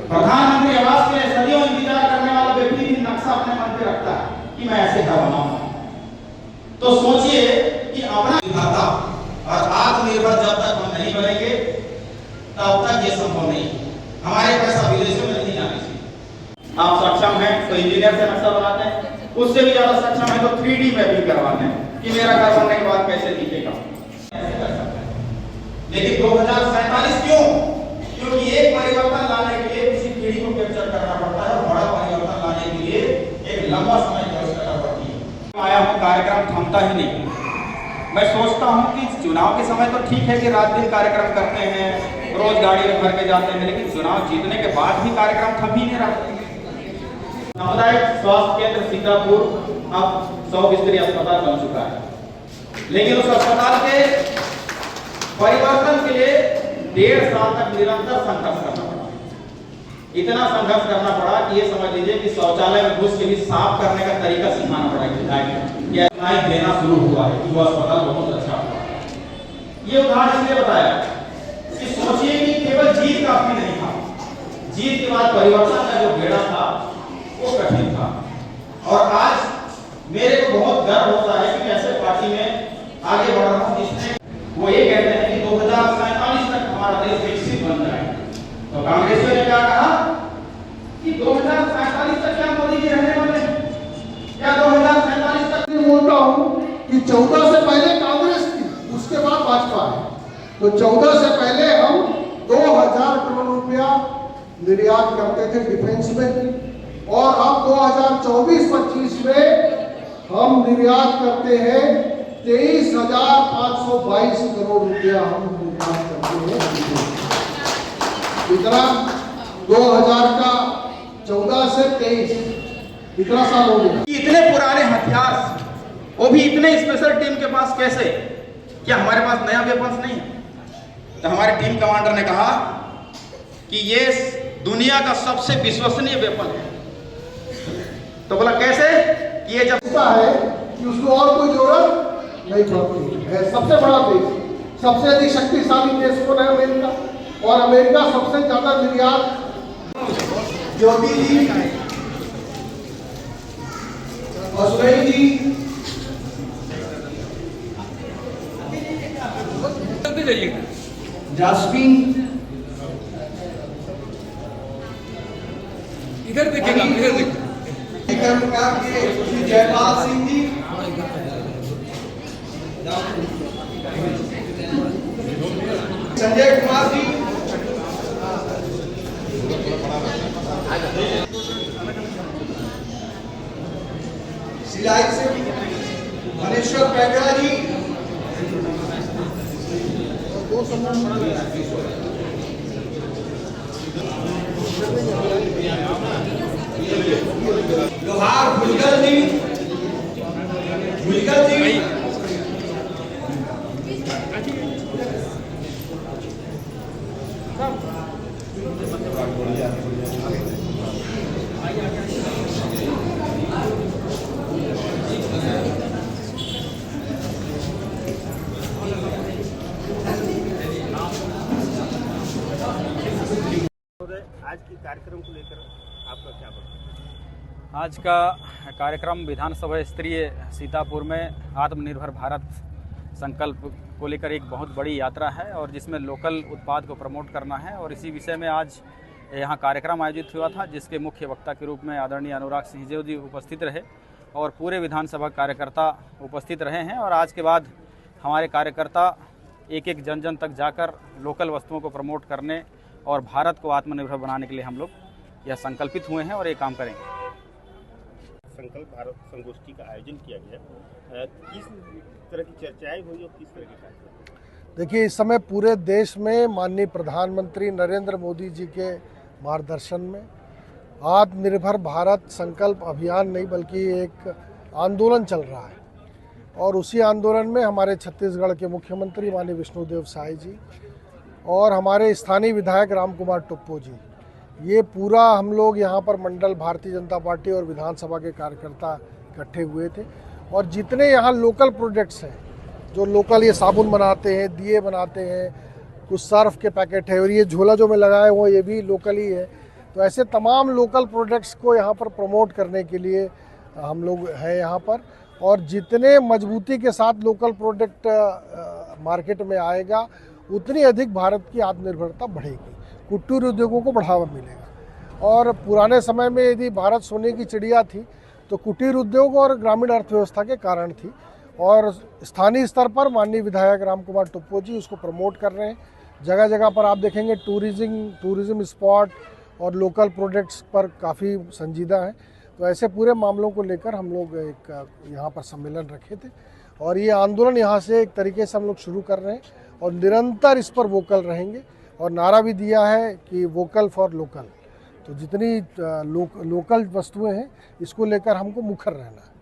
प्रधानमंत्री आवास के लिए सदियों इंतजार करने वाला व्यक्ति भी नक्शा अपने मन पे रखता है कि मैं ऐसे घर बनाऊंगा। तो सोचिए कि अपना खाता और आत्मनिर्भर जब तक हम नहीं बनेंगे तब तक ये संभव नहीं। हमारे पैसा विदेशों में नहीं जाना चाहिए। आप सक्षम हैं तो इंजीनियर से नक्शा बनाते हैं, उससे भी ज्यादा सक्षम है तो 3D मैपिंग करवाते हैं कि मेरा घर बनने के बाद कैसे दिखेगा। लेकिन 2047 क्यों? क्योंकि एक परिवर्तन लाने के लिए किसी पीढ़ी को कैप्चर करना पड़ता है और बड़ा परिवर्तन लाने के लिए एक लंबा समय की आवश्यकता पड़ती है। आया हूं, कार्यक्रम थमता ही नहीं। मैं सोचता हूं कि चुनाव के समय तो ठीक है कि रात दिन कार्यक्रम करते हैं, रोज गाड़ी में भर के जाते हैं, लेकिन चुनाव जीतने के बाद भी कार्यक्रम थम ही नहीं रहा। सामुदायिक स्वास्थ्य केंद्र सीतापुर अब 100 बिस्तरी अस्पताल बन चुका है, लेकिन उस अस्पताल के परिवर्तन के लिए 1.5 साल तक निरंतर संघर्ष करना पड़ा। इतना संघर्ष करना पड़ा कि ये समझ लीजिए कि शौचालय में घुस के भी साफ करने का तरीका सिखाना पड़ा। कि देना शुरू हुआ है कि वो अस्पताल बहुत अच्छा हुआ। ये उदाहरण इसलिए बताया कि सोचिए कि केवल जीत काफी नहीं था, जीत के बाद परिवर्तन का जो बेड़ा था वो कठिन था। और आज मेरे को बहुत गर्व होता है कि ऐसे पार्टी में आगे बढ़ रहा हूं जिसने वो ये कहते हैं कि 2047 तक हमारा देश विकसित बन जाए। तो कांग्रेसियों ने क्या कहा कि 2047 तक क्या मोदी जी रहने वाले हैं? क्या 2047 तक? मैं बोलता हूं कि 14 से पहले कांग्रेस थी, उसके बाद भाजपा है। तो 14 से पहले हम 2000 करोड़ रुपया निर्यात करते थे डिफेंस में, और अब 2024-25 में हम निर्यात करते हैं 23,522 करोड़ रुपया हम निर्यात करते हैं। इतना 2000 का 14 से 23 इतना साल हो गया। इतने पुराने हथियार, वो भी इतने स्पेशल टीम के पास कैसे? क्या हमारे पास नया वेपन्स नहीं है? तो हमारे टीम कमांडर ने कहा कि ये दुनिया का सबसे विश्वसनीय वेपन है। तो बोला कैसे? कि ये जब है कि उसको और कोई जरूरत नहीं पड़ती है। सबसे बड़ा देश, सबसे अधिक शक्तिशाली देश कौन है? अमेरिका। और अमेरिका सबसे ज्यादा निर्यात। ज्योति जी, असुरई जी, जास्मीन, इधर देखिएगा, इधर देखिए। जयपाल सिंह जी, संजय कुमार जी, सिलाई से मनेश्वर पैगड़ा जी, लोहार भुजगल जी, आज के कार्यक्रम को लेकर आपका क्या बताएं? आज का कार्यक्रम विधानसभा स्तरीय सीतापुर में आत्मनिर्भर भारत संकल्प को लेकर एक बहुत बड़ी यात्रा है और जिसमें लोकल उत्पाद को प्रमोट करना है। और इसी विषय में आज यहाँ कार्यक्रम आयोजित हुआ था, जिसके मुख्य वक्ता के रूप में आदरणीय अनुराग सिंहदेव जी उपस्थित रहे और पूरे विधानसभा कार्यकर्ता उपस्थित रहे हैं। और आज के बाद हमारे कार्यकर्ता एक एक जन जन तक जाकर लोकल वस्तुओं को प्रमोट करने और भारत को आत्मनिर्भर बनाने के लिए हम लोग यह संकल्पित हुए हैं और ये काम करेंगे। संकल्प भारत संगोष्ठी का आयोजन किया गया, किस तरह की चर्चाएं हुई और किस तरह के कार्यक्रम? देखिए, इस समय पूरे देश में माननीय प्रधानमंत्री नरेंद्र मोदी जी के मार्गदर्शन में आत्मनिर्भर भारत संकल्प अभियान नहीं बल्कि एक आंदोलन चल रहा है और उसी आंदोलन में हमारे छत्तीसगढ़ के मुख्यमंत्री माननीय विष्णुदेव साय जी और हमारे स्थानीय विधायक रामकुमार टोप्पो जी, ये पूरा हम लोग यहाँ पर मंडल भारतीय जनता पार्टी और विधानसभा के कार्यकर्ता इकट्ठे हुए थे और जितने यहाँ लोकल प्रोजेक्ट्स हैं, जो लोकल ये साबुन बनाते हैं, दिए बनाते हैं, कुछ सर्फ के पैकेट है और ये झोला जो मैं लगाया हुआ ये भी लोकल ही है। तो ऐसे तमाम लोकल प्रोडक्ट्स को यहाँ पर प्रमोट करने के लिए हम लोग हैं यहाँ पर और जितने मजबूती के साथ लोकल प्रोडक्ट मार्केट में आएगा उतनी अधिक भारत की आत्मनिर्भरता बढ़ेगी, कुटीर उद्योगों को बढ़ावा मिलेगा। और पुराने समय में यदि भारत सोने की चिड़िया थी तो कुटीर उद्योग और ग्रामीण अर्थव्यवस्था के कारण थी और स्थानीय स्तर पर माननीय विधायक रामकुमार टोप्पो जी उसको प्रमोट कर रहे हैं। जगह जगह पर आप देखेंगे टूरिज्म स्पॉट और लोकल प्रोडक्ट्स पर काफ़ी संजीदा है। तो ऐसे पूरे मामलों को लेकर हम लोग एक यहाँ पर सम्मेलन रखे थे और ये आंदोलन यहाँ से एक तरीके से हम लोग शुरू कर रहे हैं और निरंतर इस पर वोकल रहेंगे और नारा भी दिया है कि वोकल फॉर लोकल। तो जितनी लोकल वस्तुएं हैं इसको लेकर हमको मुखर रहना है।